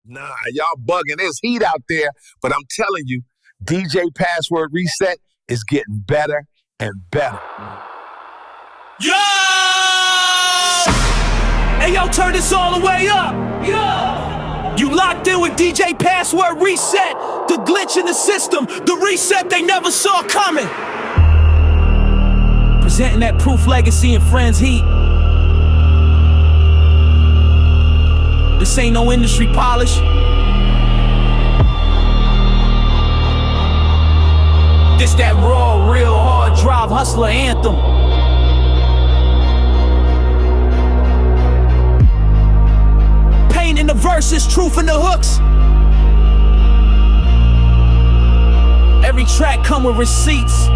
Nah, y'all bugging. There's heat out there, but I'm telling you, DJ Password Reset is getting better and better. Yo! Hey, yo, turn this all the way up. Yo! You locked in with DJ Password Reset. The glitch in the system, the reset they never saw coming. Presenting that Proof Legacy and Friends heat. This ain't no industry polish. This that raw, real hard drive hustler anthem. Pain in the verses, truth in the hooks. Every track come with receipts.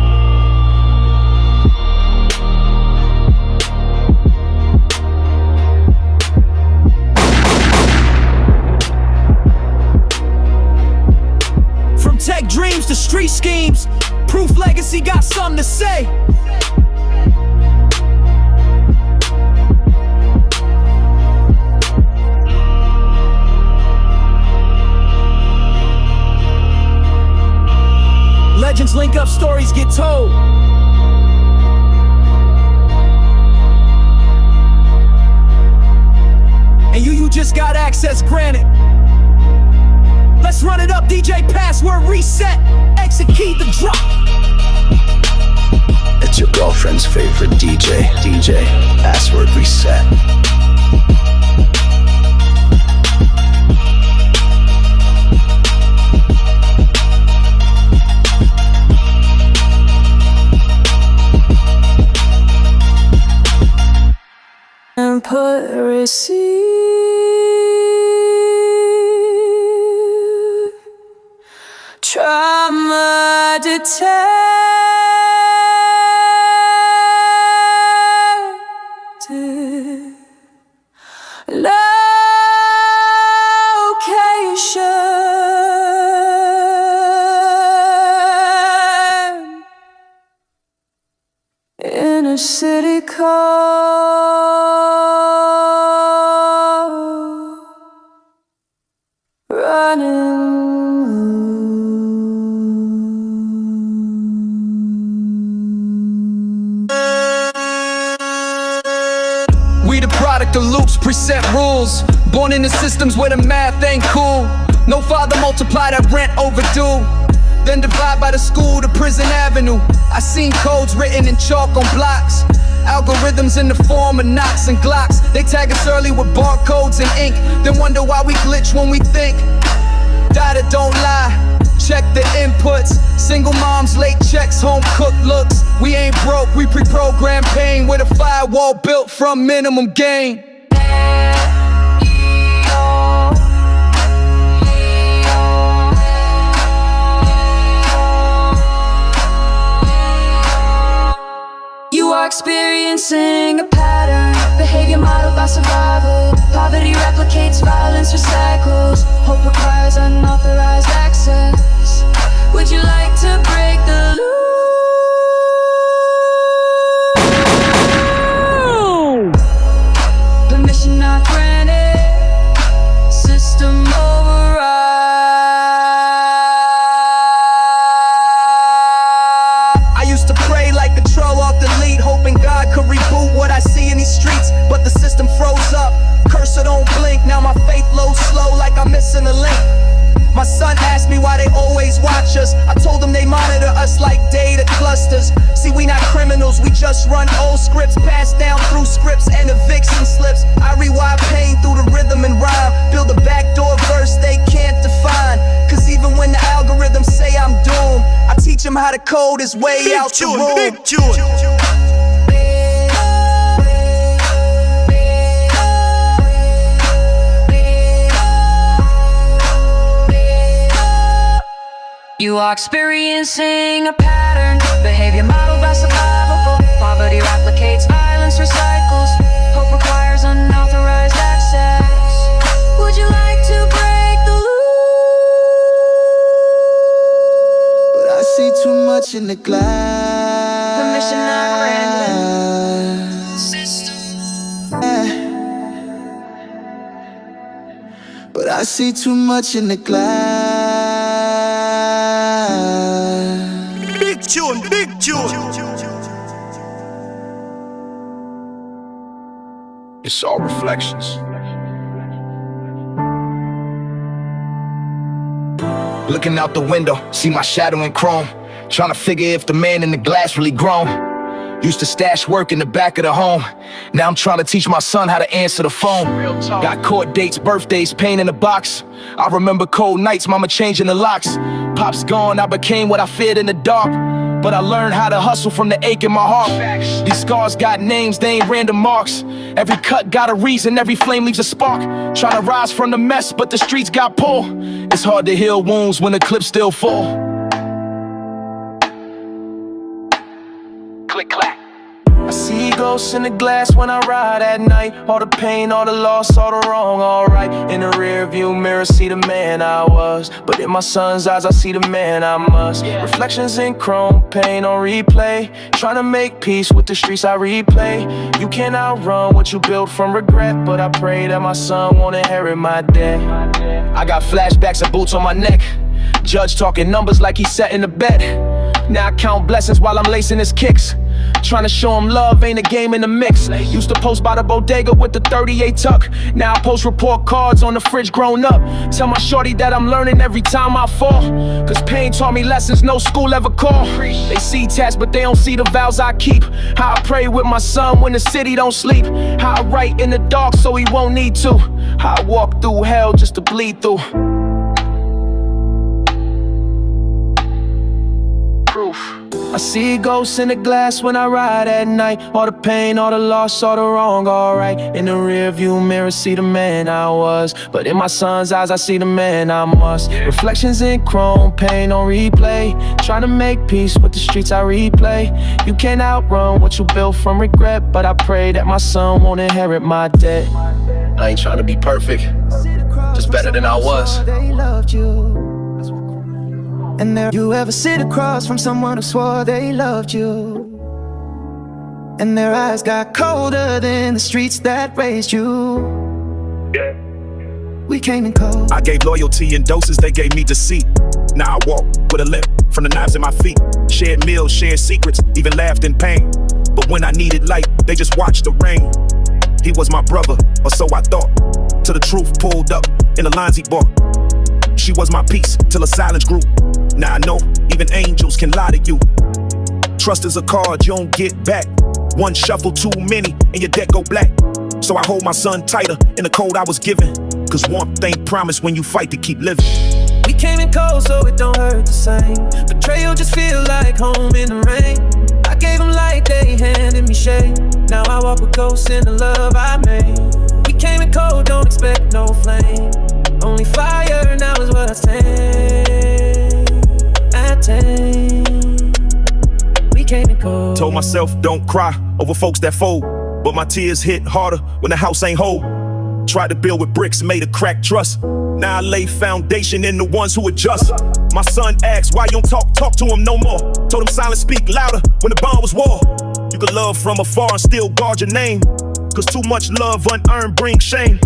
From tech dreams to street schemes, Proof Legacy got something to say. Legends link up, stories get told. And you just got access granted. Let's run it up, DJ Password Reset. Execute the drop. It's your girlfriend's favorite DJ, DJ Password Reset. And put receive. Trauma detected. Location in a city called running. We the product of loops, preset rules. Born in the systems where the math ain't cool. No father multiply that rent overdue. Then divide by the school to Prison Avenue. I seen codes written in chalk on blocks. Algorithms in the form of knots and glocks. They tag us early with barcodes and ink. Then wonder why we glitch when we think. Data don't lie, check the inputs. Single moms, late checks, home cooked looks. We ain't broke, we pre-program pain with a firewall built from minimum gain. You are experiencing a pattern, behavior modeled by survival. Poverty replicates, violence recycles. Hope requires unauthorized access. Would you like to break the loop? Permission not granted. System override. I used to pray like Control Alt Delete, hoping God could reboot what I see in these streets, but the system froze up. Cursor don't blink, now my faith loads slow like I'm missing a link. My son asked me why they always watch us. I told them they monitor us like data clusters. See, we not criminals, we just run old scripts, passed down through scripts and eviction slips. I rewire pain through the rhythm and rhyme, build a backdoor verse they can't define. Cause even when the algorithms say I'm doomed, I teach them how to code his way out the room. Big tune. You are experiencing a pattern, behavior modeled by survival. Poverty replicates, violence recycles. Hope requires unauthorized access. Would you like to break the loop? But I see too much in the glass. Permission not granted. But but I see too much in the glass. Big tune, big tune. It's all reflections. Looking out the window, see my shadow in chrome. Trying to figure if the man in the glass really grown. Used to stash work in the back of the home. Now I'm trying to teach my son how to answer the phone. Got court dates, birthdays, pain in the box. I remember cold nights, mama changing the locks. Pop's gone, I became what I feared in the dark. But I learned how to hustle from the ache in my heart. These scars got names, they ain't random marks. Every cut got a reason, every flame leaves a spark. Trying to rise from the mess, but the streets got pull. It's hard to heal wounds when the clip's still full. Click, clack. I see ghosts in the glass when I ride at night. All the pain, all the loss, all the wrong, alright. In the rear view mirror, see the man I was. But in my son's eyes, I see the man I must. Reflections in chrome, pain on replay. Trying to make peace with the streets I replay. You can't outrun what you built from regret, but I pray that my son won't inherit my debt. I got flashbacks of boots on my neck. Judge talking numbers like he's setting the bed. Now I count blessings while I'm lacing his kicks. Trying to show him love ain't a game in the mix. Used to post by the bodega with the 38 tuck. Now I post report cards on the fridge grown up. Tell my shorty that I'm learning every time I fall. Cause pain taught me lessons no school ever called. They see tats but they don't see the vows I keep. How I pray with my son when the city don't sleep. How I write in the dark so he won't need to. How I walk through hell just to bleed through. I see ghosts in the glass when I ride at night. All the pain, all the loss, all the wrong, alright. In the rear view mirror, see the man I was. But in my son's eyes, I see the man I must. Reflections in chrome, pain on replay. Trying to make peace with the streets I replay. You can't outrun what you built from regret, but I pray that my son won't inherit my debt. I ain't trying to be perfect, just better than I was. They loved you. And there you ever sit across from someone who swore they loved you, and their eyes got colder than the streets that raised you. We came in cold. I gave loyalty in doses, they gave me deceit. Now I walk with a limp from the knives in my feet. Shared meals, shared secrets, even laughed in pain. But when I needed light, they just watched the rain. He was my brother, or so I thought, till the truth pulled up in the lines he bought. She was my peace till the silence grew. Now I know even angels can lie to you. Trust is a card you don't get back. One shuffle too many and your deck go black. So I hold my son tighter in the cold I was given. Cause warmth ain't promised when you fight to keep living. We came in cold so it don't hurt the same. Betrayal just feel like home in the rain. I gave them light, they handed me shade. Now I walk with ghosts in the love I made. We came in cold, don't expect no flame. Only fire now is what I take. We came in cold. Told myself don't cry over folks that fold, but my tears hit harder when the house ain't whole. Tried to build with bricks, made a cracked trust. Now I lay foundation in the ones who adjust. My son asked why you don't talk to him no more. Told him silence speak louder when the bond was war. You can love from afar and still guard your name, cause too much love unearned brings shame.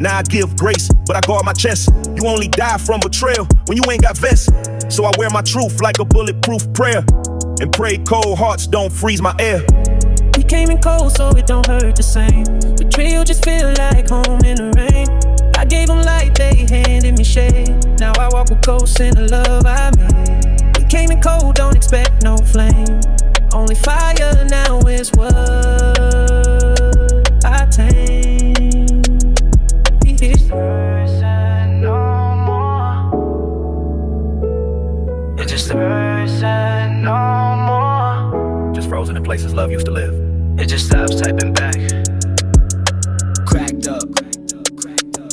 Now I give grace, but I guard my chest. You only die from betrayal when you ain't got vests. So I wear my truth like a bulletproof prayer, and pray cold hearts don't freeze my air. We came in cold so it don't hurt the same. Betrayal just feel like home in the rain. I gave them light, they handed me shade. Now I walk with ghosts in the love I made. We came in cold, don't expect no flame. Only fire now is what I take. It's just a person no more. Just frozen in places love used to live. It just stops typing back. Cracked up.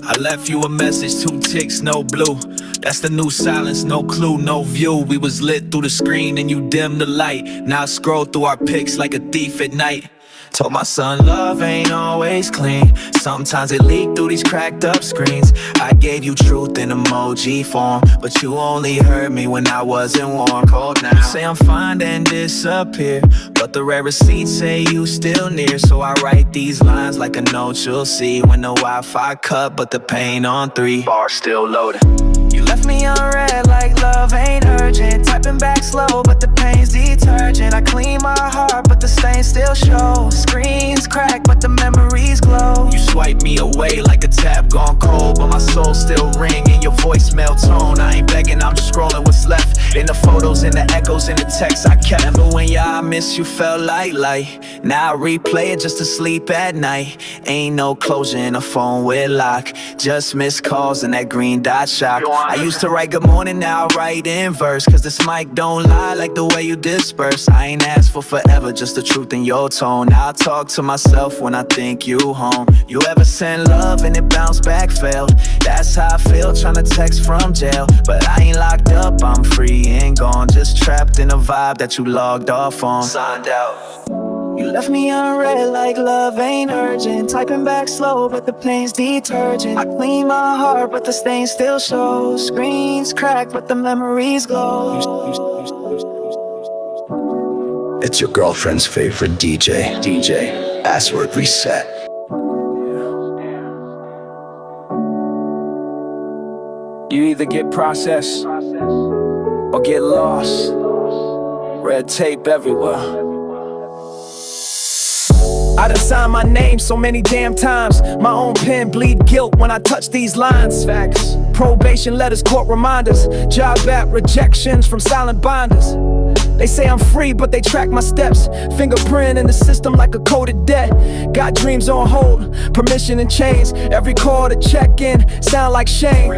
I left you a message, 2 ticks, no blue. That's the new silence, no clue, no view. We was lit through the screen and you dimmed the light. Now I scroll through our pics like a thief at night. Told my son love ain't always clean. Sometimes it leak through these cracked up screens. I gave you truth in emoji form, but you only heard me when I wasn't warm. Cold now, you say I'm fine then disappear, but the rare receipts say you still near. So I write these lines like a note you'll see when the Wi-Fi cut, but the pain on 3. Bar still loading. You left me on red like love ain't urgent. Typing back slow, but the pain's detergent. I clean my heart, but the stain still shows. Screens crack, but the memories glow. You swipe me away like a tap gone cold, but my soul still ringing. Your voicemail tone, I ain't begging, I'm just scrolling what's left. In the photos, in the echoes, in the texts I kept. Remember when I miss you felt like light. Now I replay it just to sleep at night. Ain't no closure in a phone with lock, just missed calls and that green dot shock. I used to write good morning, now I write in verse, cause this mic don't lie like the way you disperse. I ain't asked for forever, just the truth in your tone. Now I talk to myself when I think you home. You ever send love and it bounce back failed? That's how I feel tryna text from jail. But I ain't locked up, I'm free and gone, just trapped in a vibe that you logged off on. Signed out. You left me on red like love ain't urgent. Typing back slow, but the pain's detergent. I clean my heart, but the stain still shows. Screens crack, but the memories glow. It's your girlfriend's favorite DJ, Password Reset. You either get processed or get lost. Red tape everywhere. I done signed my name so many damn times. My own pen bleed guilt when I touch these lines. Facts. Probation letters, court reminders. Job app rejections from silent binders. They say I'm free, but they track my steps. Fingerprint in the system like a coded debt. Got dreams on hold, permission in chains. Every call to check in, sound like shame.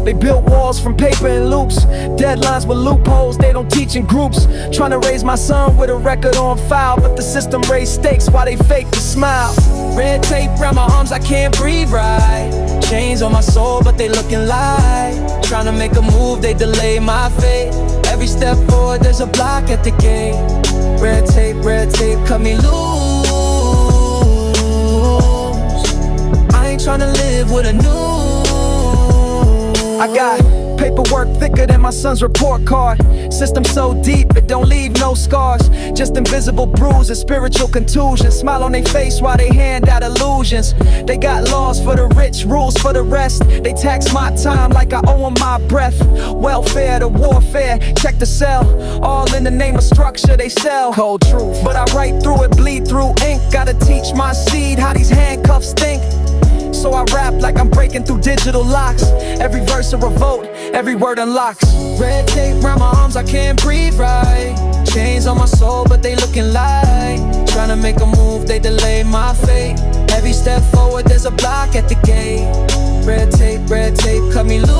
They built walls from paper and loops. Deadlines with loopholes, they don't teach in groups. Trying to raise my son with a record on file, but the system raised stakes while they fake the smile. Red tape around my arms, I can't breathe right. Chains on my soul, but they looking light. Trying to make a move, they delay my fate. Every step forward, there's a block at the gate. Red tape, cut me loose. I ain't tryna live with a noose. I got paperwork thicker than my son's report card. System so deep, it don't leave no scars. Just invisible bruises, spiritual contusions. Smile on their face while they hand out illusions. They got laws for the rich, rules for the rest. They tax my time like I owe them my breath. Welfare to warfare, check the cell. All in the name of structure, they sell cold truth. But I write through it, bleed through ink. Gotta teach my seed how these handcuffs stink. So I rap like I'm breaking through digital locks. Every verse a revolt, every word unlocks. Red tape around my arms, I can't breathe right. Chains on my soul, but they looking light. Tryna make a move, they delay my fate. Every step forward, there's a block at the gate. Red tape, cut me loose.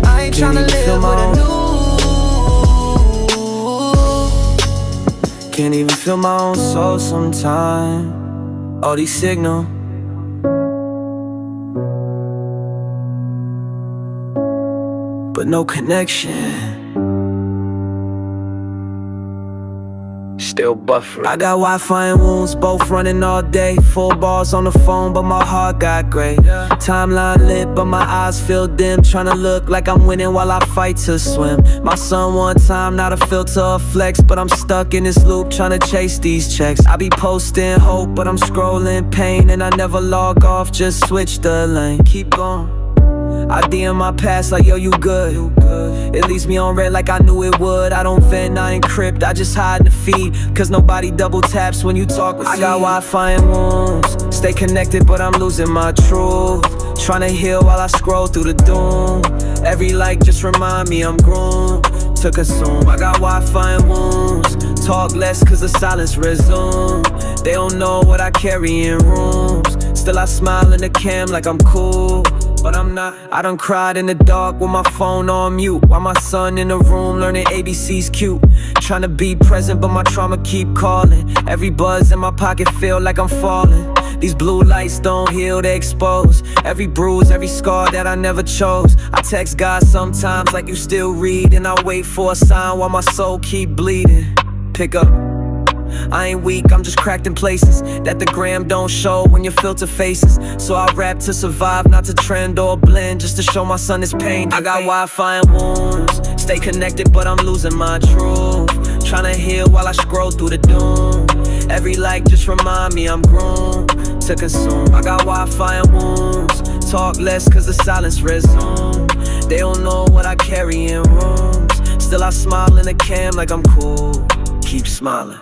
I ain't tryna live with a noose. Can't even feel my own soul sometimes. All these signals, but no connection. Still buffering. I got Wi-Fi and wounds, both running all day. Full bars on the phone, but my heart got gray. Timeline lit, but my eyes feel dim. Tryna look like I'm winning while I fight to swim. My son one time, not a filter or flex, but I'm stuck in this loop tryna chase these checks. I be posting hope, but I'm scrolling pain, and I never log off, just switch the lane. Keep going. I DM my past like, yo, you good. It leaves me on red like I knew it would. I don't vent, I encrypt, I just hide in the feed. Cause nobody double taps when you talk with me. I got Wi-Fi and wounds, stay connected but I'm losing my truth. Tryna heal while I scroll through the doom. Every like just remind me I'm groomed to consume. I got Wi-Fi and wounds, talk less cause the silence resume. They don't know what I carry in rooms. Still I smile in the cam like I'm cool, but I'm not. I done cried in the dark with my phone on mute, while my son in the room learning ABC's cute. Tryna be present but my trauma keep calling. Every buzz in my pocket feel like I'm falling. These blue lights don't heal, they expose every bruise, every scar that I never chose. I text God sometimes like you still read, and I wait for a sign while my soul keep bleeding. pick up. I ain't weak, I'm just cracked in places that the gram don't show when you filter faces. So I rap to survive, not to trend or blend, just to show my son his pain. I got Wi-Fi and wounds, stay connected but I'm losing my truth. Tryna heal while I scroll through the doom. Every like just remind me I'm groomed to consume. I got Wi-Fi and wounds, talk less cause the silence resume. They don't know what I carry in rooms. Still I smile in the cam like I'm cool, keep smiling.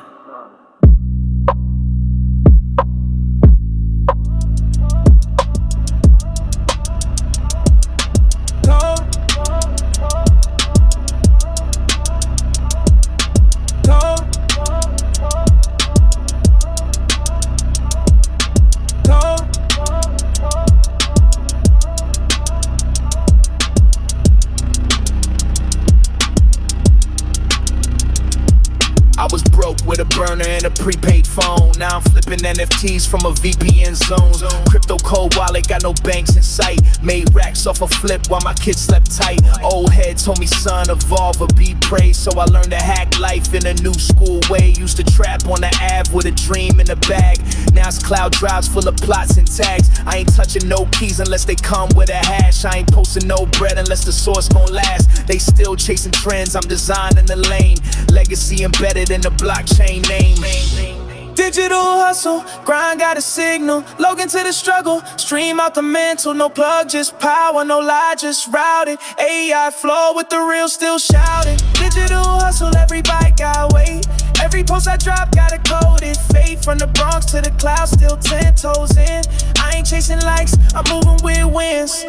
With a burner and a prepaid phone. Now I'm flipping NFTs from a VPN zone. Crypto cold wallet, got no banks in sight. Made racks off a flip while my kids slept tight. Old head told me, son, evolve or be praised. So I learned to hack life in a new school way. Used to trap on the Ave with a dream in the bag. Now it's cloud drives full of plots and tags. I ain't touching no keys unless they come with a hash. I ain't posting no bread unless the source gon' last. They still chasing trends, I'm designing the lane. Legacy embedded in the blockchain name. Digital hustle, grind got a signal. Logan to the struggle, stream out the mental. No plug, just power, no lie, just routed. AI flow with the real, still shouting. Digital hustle, every bite got weight. Every post I drop got a coded fate. From the Bronx to the clouds, still 10 toes in. I ain't chasing likes, I'm moving with wins.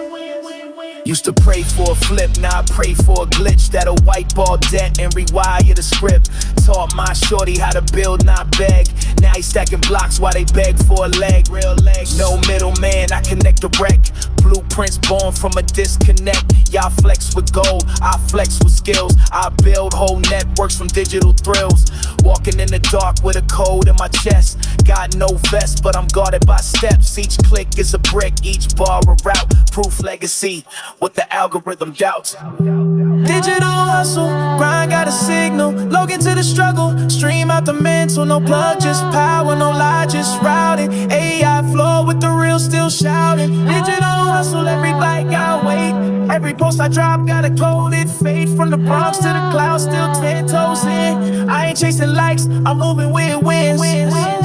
Used to pray for a flip, now I pray for a glitch that'll wipe all debt and rewire the script. Taught my shorty how to build, not beg. Now he stacking blocks while they beg for a leg. Real legs, no middleman, I connect direct. Blueprints born from a disconnect. Y'all flex with gold, I flex with skills. I build whole networks from digital thrills. Walking in the dark with a code in my chest. Got no vest, but I'm guarded by steps. Each click is a brick, each bar a route. Proof legacy, what the algorithm doubts. Digital hustle, grind got a signal. Logan to the struggle, stream out the mental. No plug, just power, no lie, just routed. AI flow with the real, still shouting. Digital hustle, every bite got weight. Every post I drop got a coded fate. From the Bronx to the clouds, still 10 toes in. I ain't chasing likes, I'm moving with wins. Bad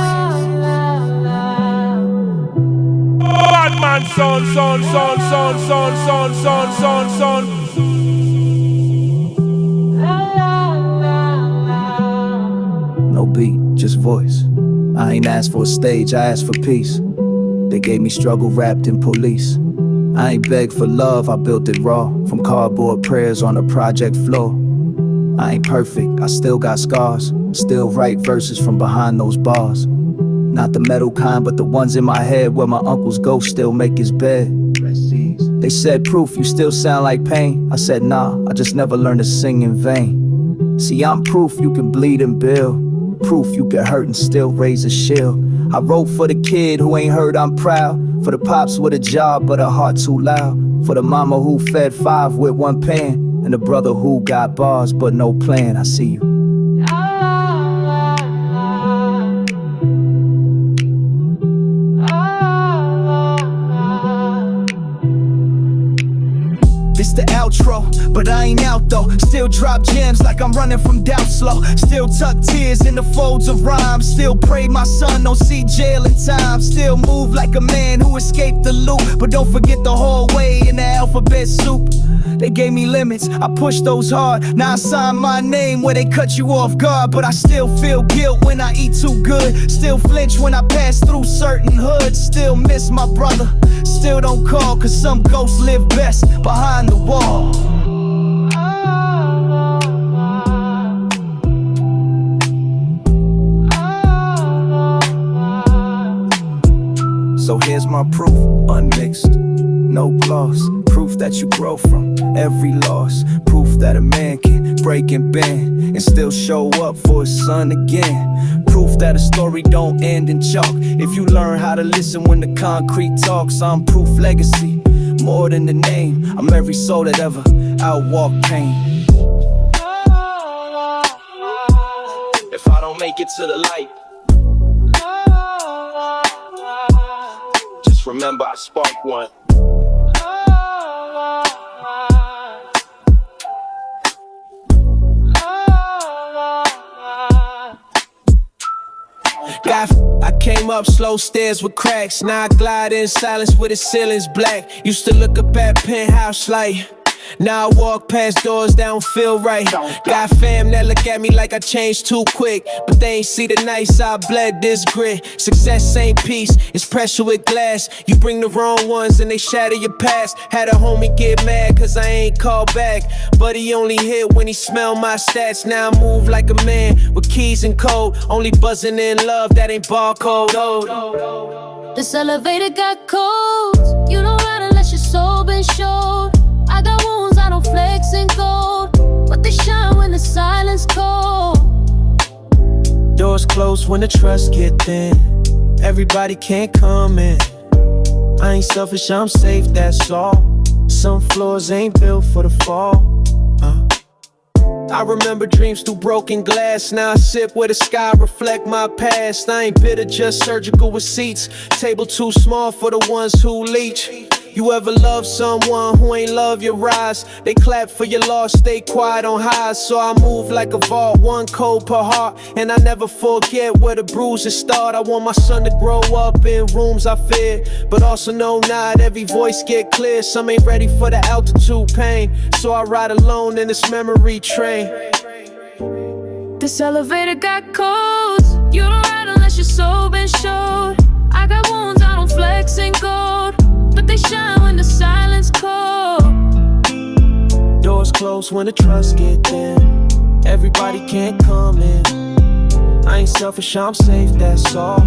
man, son. No beat, just voice. I ain't asked for a stage, I asked for peace. They gave me struggle wrapped in police. I ain't begged for love, I built it raw. From cardboard prayers on the project floor. I ain't perfect, I still got scars. Still write verses from behind those bars. Not the metal kind, but the ones in my head where my uncle's ghost still make his bed. They said, proof, you still sound like pain. I said, nah, I just never learned to sing in vain. See, I'm proof you can bleed and build. Proof you can hurt and still raise a shield. I wrote for the kid who ain't heard I'm proud. For the pops with a job but a heart too loud. For the mama who fed 5 with 1 pan. And the brother who got bars but no plan. I see you. This the outro, but I ain't out though. Still drop gems like I'm running from doubt slow. Still tuck tears in the folds of rhymes. Still pray my son don't see jail in time. Still move like a man who escaped the loop. But don't forget the whole way in the alphabet soup. They gave me limits, I pushed those hard. Now I sign my name where they cut you off guard. But I still feel guilt when I eat too good. Still flinch when I pass through certain hoods. Still miss my brother, still don't call. Cause some ghosts live best behind the wall. So here's my proof, unmixed, no gloss. Proof that you grow from every loss. Proof that a man can break and bend and still show up for his son again. Proof that a story don't end in chalk if you learn how to listen when the concrete talks. I'm proof legacy, more than the name. I'm every soul that ever outwalked pain. If I I'll make it to the light. Just remember I sparked one. I came up slow stairs with cracks. Now I glide in silence with the ceilings black. Used to look up at penthouse light. Now I walk past doors that don't feel right. Got fam that look at me like I changed too quick, but they ain't see the nice I bled this grit. Success ain't peace, it's pressure with glass. You bring the wrong ones and they shatter your past. Had a homie get mad cause I ain't called back, but he only hit when he smelled my stats. Now I move like a man with keys and code, only buzzing in love that ain't barcode. This elevator got cold. You don't ride unless your soul been showed. I got wounds, I don't flex in gold, but they shine when the silence cold. Doors close when the trust get thin. Everybody can't come in. I ain't selfish, I'm safe, that's all. Some floors ain't built for the fall. I remember dreams through broken glass. Now I sit where the sky reflect my past. I ain't bitter, just surgical with seats. Table too small for the ones who leech. You ever love someone who ain't love your rise? They clap for your loss, stay quiet on highs. So I move like a vault, one code per heart. And I never forget where the bruises start. I want my son to grow up in rooms I fear, but also know not every voice get clear. Some ain't ready for the altitude pain, so I ride alone in this memory train. This elevator got cold. You don't ride unless your soul been showed. I got wounds, I don't flex in gold, but they shine when the silence cold. Doors close when the trust get thin. Everybody can't come in. I ain't selfish, I'm safe, that's all.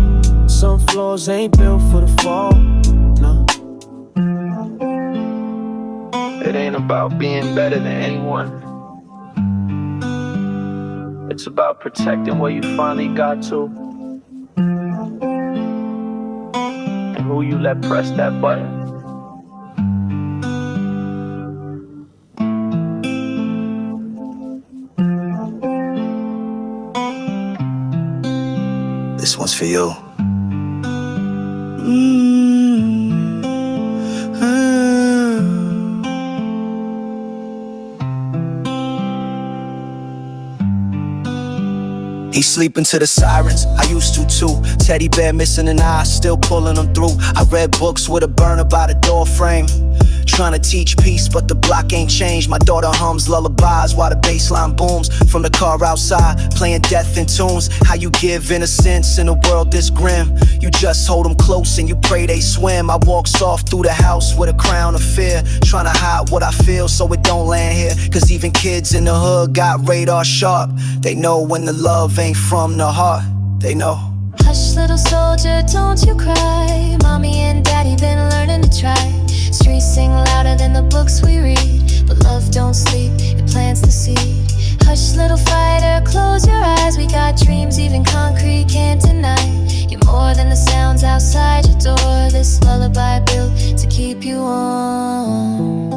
Some floors ain't built for the fall. No. It ain't about being better than anyone. It's about protecting where you finally got to, and who you let press that button. This one's for you. He's sleeping to the sirens, I used to too. Teddy bear missing an eye, still pulling them through. I read books with a burner by the door frame, trying to teach peace, but the block ain't changed. My daughter hums lullabies while the bassline booms from the car outside, playing death in tunes. How you give innocence in a world this grim? You just hold them close and you pray they swim. I walk soft through the house with a crown of fear, trying to hide what I feel so it don't land here. Cause even kids in the hood got radar sharp. They know when the love ain't from the heart. They know. Hush little soldier, don't you cry. Mommy and daddy been learning to try. Streets sing louder than the books we read, but love don't sleep, it plants the seed. Hush little fighter, close your eyes. We got dreams even concrete can't deny. You're more than the sounds outside your door. This lullaby built to keep you on.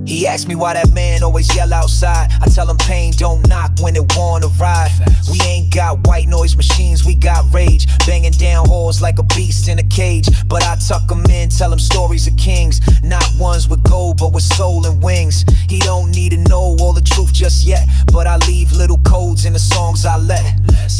He asked me why that man always yell outside. I tell him pain don't knock when it wanna ride. We ain't got white noise machines, we got rage, banging down halls like a beast in a cage. But I tuck him in, tell him stories of kings, not ones with gold but with soul and wings. He don't need to know all the truth just yet, but I leave little codes in the songs I let.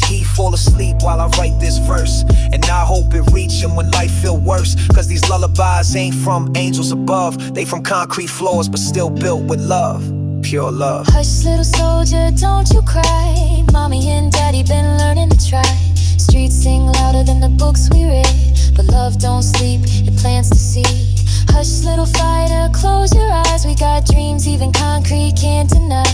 He fall asleep while I write this verse, and I hope it reach him when life feel worse. Cause these lullabies ain't from angels above, they from concrete floors but still built with love, pure love. Hush little soldier, don't you cry. Mommy and daddy been learning to try. Streets sing louder than the books we read, but love don't sleep, it plants the seed. Hush little fighter, close your eyes. We got dreams even concrete can't deny.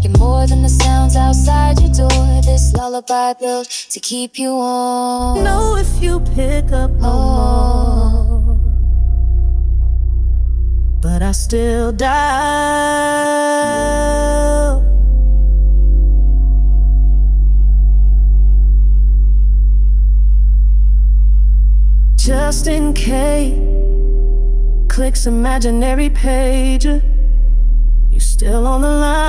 You're more than the sounds outside your door. This lullaby built to keep you warm. Know if you pick up no more, but I still dial. Just in case, clicks, imaginary page. You still on the line.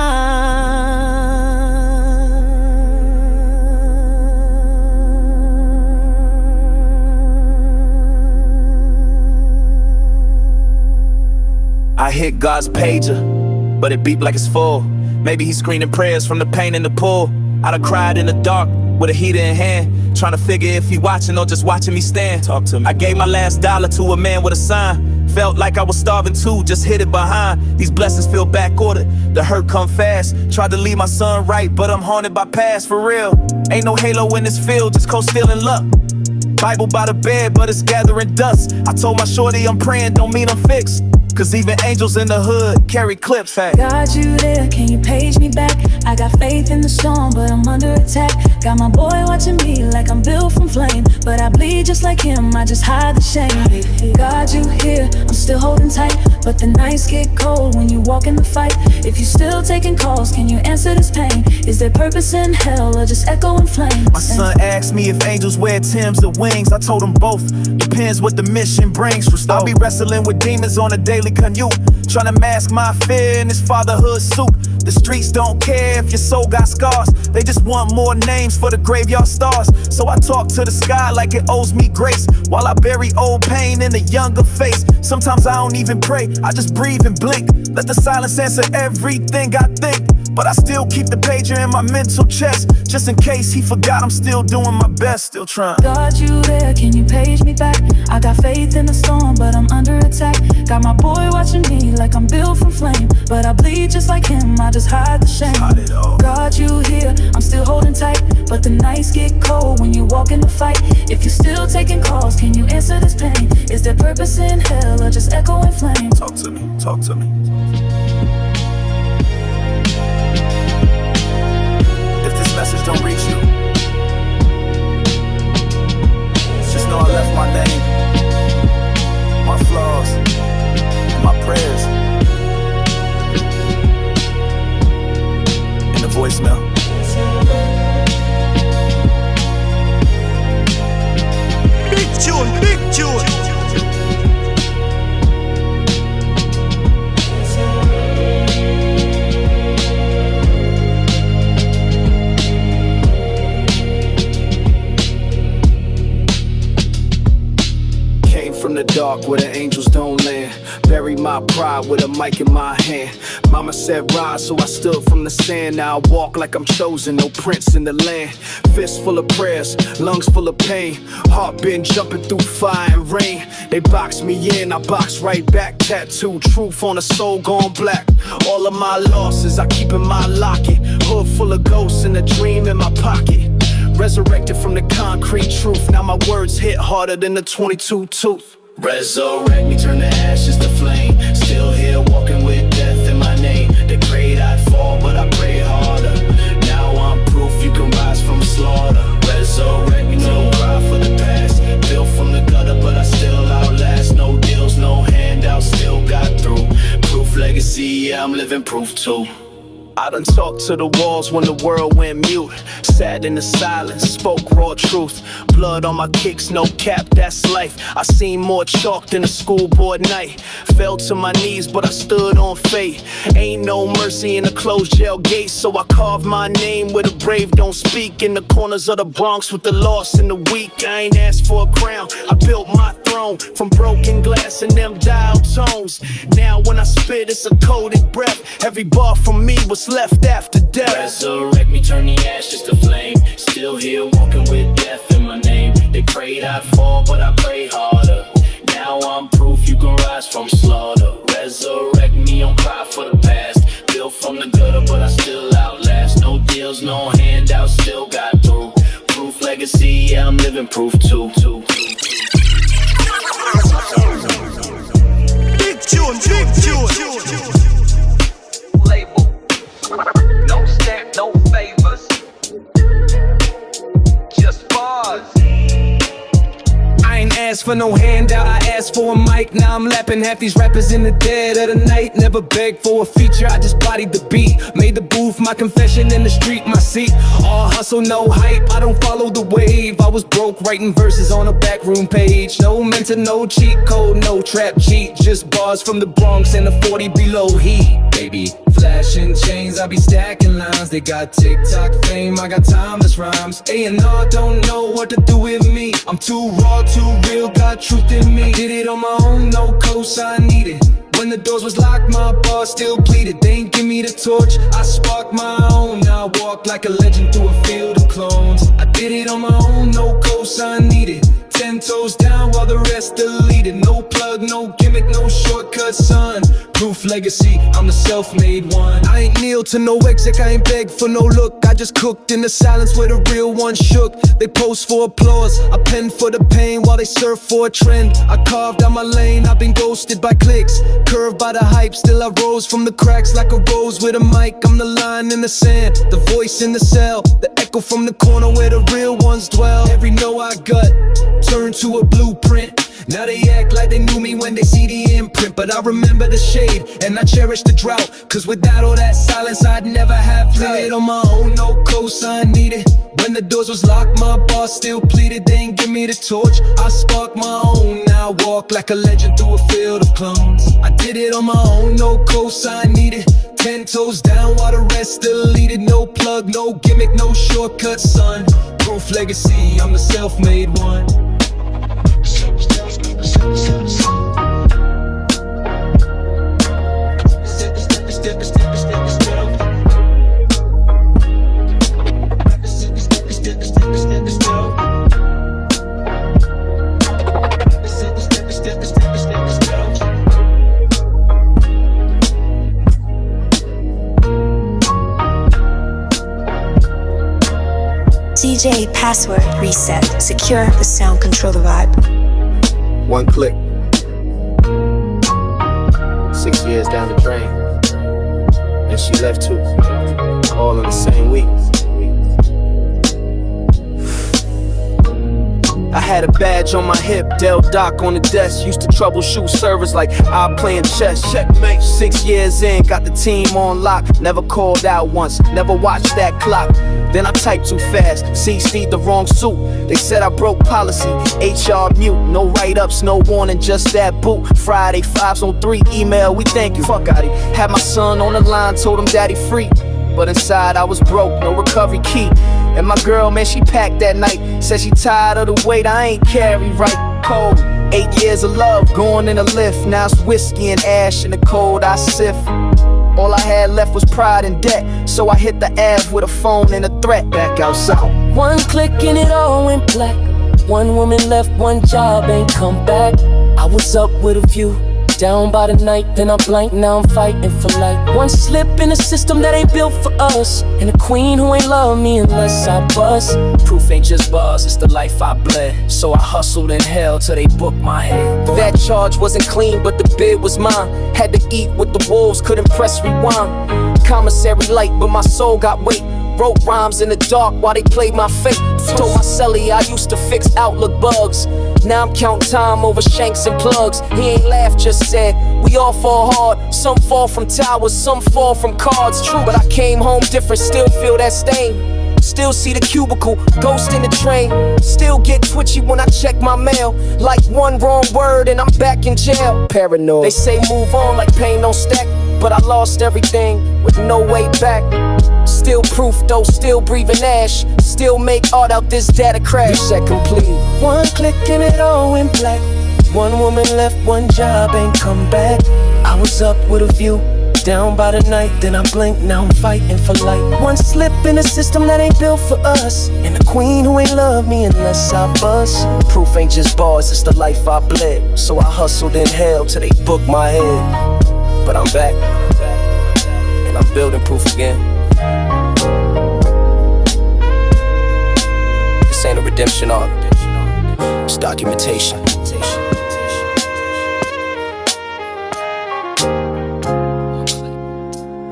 I hit God's pager, but it beeped like it's full. Maybe he's screening prayers from the pain in the pool. I done cried in the dark with a heater in hand, trying to figure if he watching or just watching me stand. Talk to me. I gave my last dollar to a man with a sign. Felt like I was starving too, just hid it behind. These blessings feel back ordered, the hurt come fast. Tried to lead my son right, but I'm haunted by past, for real. Ain't no halo in this field, just cold stealing luck. Bible by the bed, but it's gathering dust. I told my shorty I'm praying, don't mean I'm fixed. Cause even angels in the hood carry clips, hey. Got you there, can you page me back? I got faith in the storm, but I'm under attack. Got my boy watching me like I'm built from flame, but I bleed just like him, I just hide the shame. Got you here, I'm still holding tight, but the nights get cold when you walk in the fight. If you still taking calls, can you answer this pain? Is there purpose in hell or just echoing flames? My son asked me if angels wear Timbs or wings. I told him both, depends what the mission brings. I'll be wrestling with demons on a daily commute, trying to mask my fear in this fatherhood suit. The streets don't care if your soul got scars, they just want more names for the graveyard stars. So I talk to the sky like it owes me grace, while I bury old pain in a younger face. Sometimes I don't even pray, I just breathe and blink. Let the silence answer everything I think, but I still keep the pager in my mental chest, just in case he forgot I'm still doing my best, still trying. Got you there, can you page me back? I got faith in the storm, but I'm under attack. Got my boy watching me like I'm built from flame, but I bleed just like him, I just hide the shame. Got you here, I'm still holding tight, but the nights get cold when you walk in the fight. If you're still taking calls, can you answer this pain? Is there purpose in hell or just echoing flames? Talk to me, talk to me. If this message don't reach you, just know I left my name, my flaws, and my prayers in the voicemail. Big tune, big tune. From the dark where the angels don't land, bury my pride with a mic in my hand. Mama said rise, so I stood from the sand. Now I walk like I'm chosen, no prince in the land. Fist full of prayers, lungs full of pain, heart been jumping through fire and rain. They box me in, I box right back. Tattooed truth on a soul gone black. All of my losses I keep in my locket. Hood full of ghosts and a dream in my pocket. Resurrected from the concrete truth. Now my words hit harder than the 22 tooth. Resurrect me, turn the ashes to flame. Still here walking with death in my name. They prayed I'd fall, but I pray harder. Now I'm proof you can rise from slaughter. Resurrect me, no cry for the past. Built from the gutter, but I still outlast. No deals, no handouts, still got through. Proof legacy, yeah, I'm living proof too. I done talked to the walls when the world went mute. Sat in the silence, spoke raw truth. Blood on my kicks, no cap, that's life. I seen more chalk than a school board night. Fell to my knees, but I stood on faith. Ain't no mercy in a closed jail gate, so I carved my name where the brave don't speak. In the corners of the Bronx with the lost and the weak. I ain't asked for a crown, I built my throne from broken glass and them dial tones. Now when I spit, it's a coded breath. Every bar from me was left after death. Resurrect me, turn the ashes to flame. Still here walking with death in my name. They prayed I'd fall, but I pray harder. Now I'm proof you can rise from slaughter. Resurrect me, don't cry for the past. Built from the gutter, but I still outlast. No deals, no handouts, still got through. Proof legacy, yeah, I'm living proof too. Big tune, big tune. Label, no stamp, no favors, just bars. I ain't asked asked for no handout, I asked for a mic. Now I'm lapping half these rappers in the dead of the night. Never begged for a feature, I just bodied the beat. Made the booth my confession, in the street my seat. All hustle, no hype, I don't follow the wave. I was broke writing verses on a backroom page. No mentor, no cheat code, no trap cheat. Just bars from the Bronx and the 40 below heat. Baby, flashing chains, I be stacking lines. They got TikTok fame, I got timeless rhymes. A&R don't know what to do with me. I'm too raw, too real, got truth in me. Did it on my own, no cosign needed. When the doors was locked, my bar still pleaded. They ain't give me the torch, I sparked my own. Now I walk like a legend through a field of clones. I did it on my own, no cosign needed. 10 toes down while the rest deleted. No plug, no gimmick, no shortcut, son. Proof legacy, I'm the self-made one. I ain't kneel to no exec, I ain't beg for no look. I just cooked in the silence where the real one shook. They post for applause, I pen for the pain while they surf for a trend. I carved out my lane, I've been ghosted by clicks. Curved by the hype, still I rose from the cracks like a rose with a mic. I'm the line in the sand, the voice in the cell, the echo from the corner where the real ones dwell. Every no I gut turned to a blueprint. Now they act like they knew me when they see the imprint. But I remember the shade and I cherish the drought. Cause without all that silence I'd never have played on my own, no cosign needed. When the doors was locked, my boss still pleaded. They ain't give me the torch, I sparked my own. Now I walk like a legend through a field of clones. I did it on my own, no cosign needed. 10 toes down while the rest deleted. No plug, no gimmick, no shortcut, son. Proof legacy, I'm the self-made one. DJ password reset. Secure the sound, control the vibe. One click. 6 years down the drain, and she left too. All in the same week. I had a badge on my hip, Del Doc on the desk. Used to troubleshoot servers like I playing chess. Checkmate. 6 years in, got the team on lock. Never called out once, never watched that clock. Then I typed too fast, CC'd the wrong suit. They said I broke policy, HR mute. No write-ups, no warning, just that boot. Friday, 5s on 3, email, we thank you. Fuck out it. Had my son on the line, told him daddy free. But inside I was broke, no recovery key. And my girl, man, she packed that night. Said she tired of the weight, I ain't carry right. Cold, 8 years of love, going in a lift. Now it's whiskey and ash in the cold I sift. All I had left was pride and debt. So I hit the Ave with a phone and a threat. Back outside. One click and it all went black. One woman left, one job ain't come back. I was up with a view, down by the night, then I blanked, now I'm fighting for life. One slip in a system that ain't built for us, and a queen who ain't love me unless I bust. Proof ain't just bars, it's the life I bled. So I hustled in hell till they booked my head. That charge wasn't clean, but the bid was mine. Had to eat with the wolves, couldn't press rewind. Commissary light, but my soul got weight. Wrote rhymes in the dark while they played my fate. Told my celly I used to fix Outlook bugs. Now I'm counting time over shanks and plugs. He ain't laughed, just said, we all fall hard. Some fall from towers, some fall from cards. True, but I came home different, still feel that stain. Still see the cubicle, ghost in the train. Still get twitchy when I check my mail. Like one wrong word and I'm back in jail. Paranoid. They say move on like pain don't stack. But I lost everything with no way back. Still proof though, still breathing ash. Still make art out this data crash. Reset complete. One click and it all went black. One woman left, one job ain't come back. I was up with a view, down by the night, then I blinked, now I'm fighting for life. One slip in a system that ain't built for us, and a queen who ain't love me unless I bust. Proof ain't just bars, it's the life I bled. So I hustled in hell till they booked my head. But I'm back, and I'm building proof again. This ain't a redemption arc, it's documentation.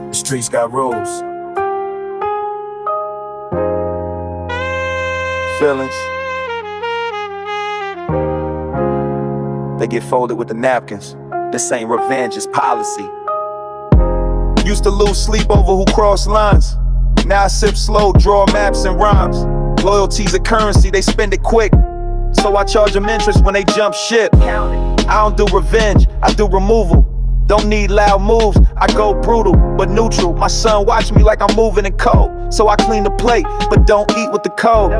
The streets got rules. Feelings. they get folded with the napkins. This ain't revenge, it's policy. Used to lose sleep over who crossed lines. Now I sip slow, draw maps and rhymes. Loyalty's a currency, they spend it quick. So I charge them interest when they jump ship. I don't do revenge, I do removal. Don't need loud moves, I go brutal, but neutral. My son watch me like I'm moving in cold. So I clean the plate, but don't eat with the cold.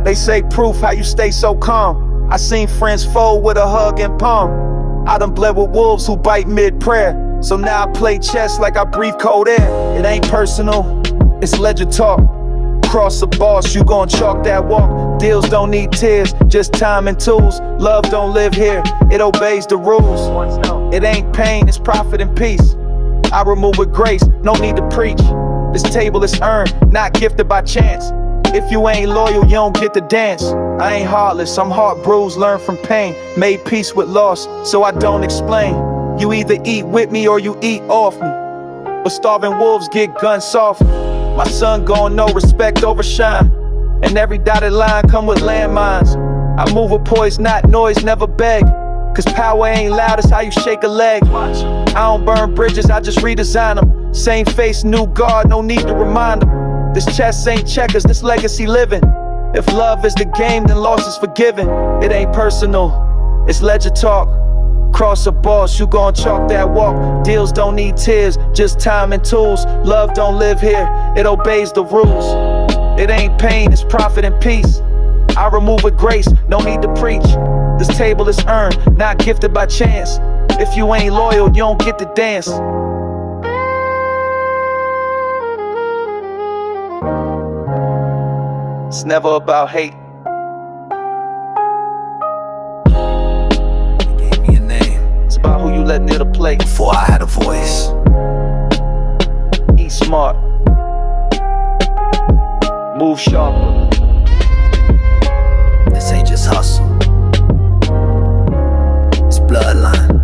They say proof how you stay so calm. I seen friends fold with a hug and palm. I done bled with wolves who bite mid-prayer. So now I play chess like I breathe cold air. It ain't personal, it's ledger talk. Cross the boss, you gon' chalk that walk. Deals don't need tears, just time and tools. Love don't live here, it obeys the rules. It ain't pain, it's profit and peace. I remove with grace, no need to preach. This table is earned, not gifted by chance. If you ain't loyal, you don't get to dance. I ain't heartless, I'm heart bruised, learned from pain. Made peace with loss, so I don't explain. You either eat with me or you eat off me. But starving wolves get guns soft. My son gon' know respect over shine. And every dotted line come with landmines. I move with poise, not noise, never beg. Cause power ain't loud, it's how you shake a leg. I don't burn bridges, I just redesign them. Same face, new guard, no need to remind them. This chess ain't checkers, this legacy living. If love is the game, then loss is forgiven. It ain't personal, it's ledger talk. Cross a boss, you gon' chalk that walk. Deals don't need tears, just time and tools. Love don't live here, it obeys the rules. It ain't pain, it's profit and peace. I remove with grace, no need to preach. This table is earned, not gifted by chance. If you ain't loyal, you don't get to dance. It's never about hate. About who you let near the plate. Before I had a voice. Eat smart. Move sharper. This ain't just hustle. It's bloodline.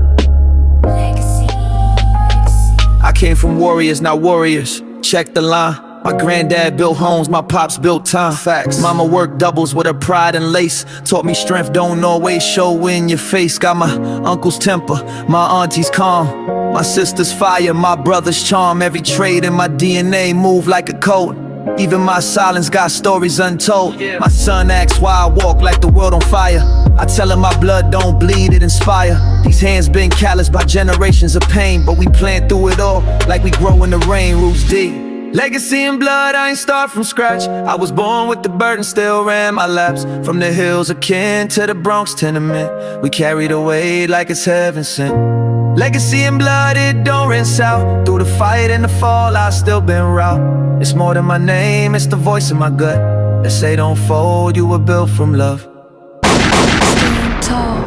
I came from warriors, not warriors. Check the line. My granddad built homes, my pops built time. Facts. Mama worked doubles with her pride and lace. Taught me strength don't always show in your face. Got my uncle's temper, my auntie's calm. My sister's fire, my brother's charm. Every trait in my DNA move like a code. Even my silence got stories untold. My son asks why I walk like the world on fire. I tell him my blood don't bleed, it inspire. These hands been calloused by generations of pain, but we plant through it all like we grow in the rain, roots deep. Legacy and blood, I ain't start from scratch. I was born with the burden, still ran my laps. From the hills of Kent to the Bronx tenement, we carry the weight like it's heaven sent. Legacy and blood, it don't rinse out. Through the fight and the fall, I still been route. It's more than my name, it's the voice in my gut. They say don't fold, you were built from love. Stand tall.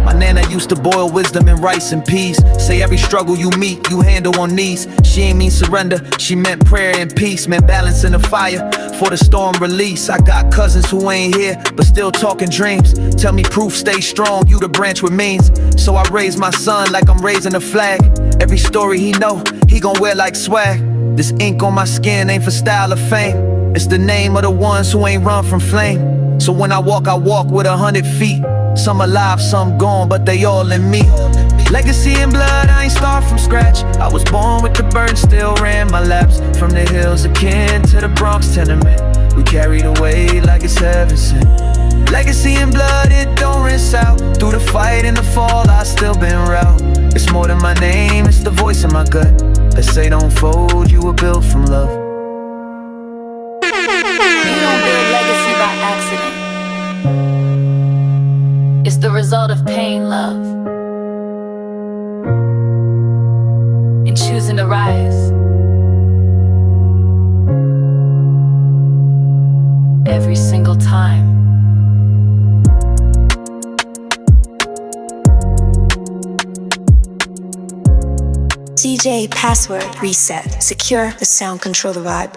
My nana used to boil wisdom in rice and peas. Say every struggle you meet, you handle on knees. She ain't mean surrender, she meant prayer and peace. Meant balance in the fire, for the storm release. I got cousins who ain't here, but still talking dreams. Tell me proof, stay strong, you the branch with means. So I raise my son like I'm raising a flag. Every story he know, he gon' wear like swag. This ink on my skin ain't for style or fame. It's the name of the ones who ain't run from flame. So when I walk with 100 feet. Some alive, some gone, but they all in me. Legacy and blood, I ain't start from scratch. I was born with the burden, still ran my laps. From the hills of Kent to the Bronx tenement, we carry the weight like it's heaven sent. Legacy and blood, it don't rinse out. Through the fight and the fall, I still been route. It's more than my name, it's the voice in my gut. They say don't fold, you were built from love. You don't build legacy by accident. It's the result of pain, love, and choosing to rise. Every single time. DJ Password Reset. Secure the sound, control the vibe.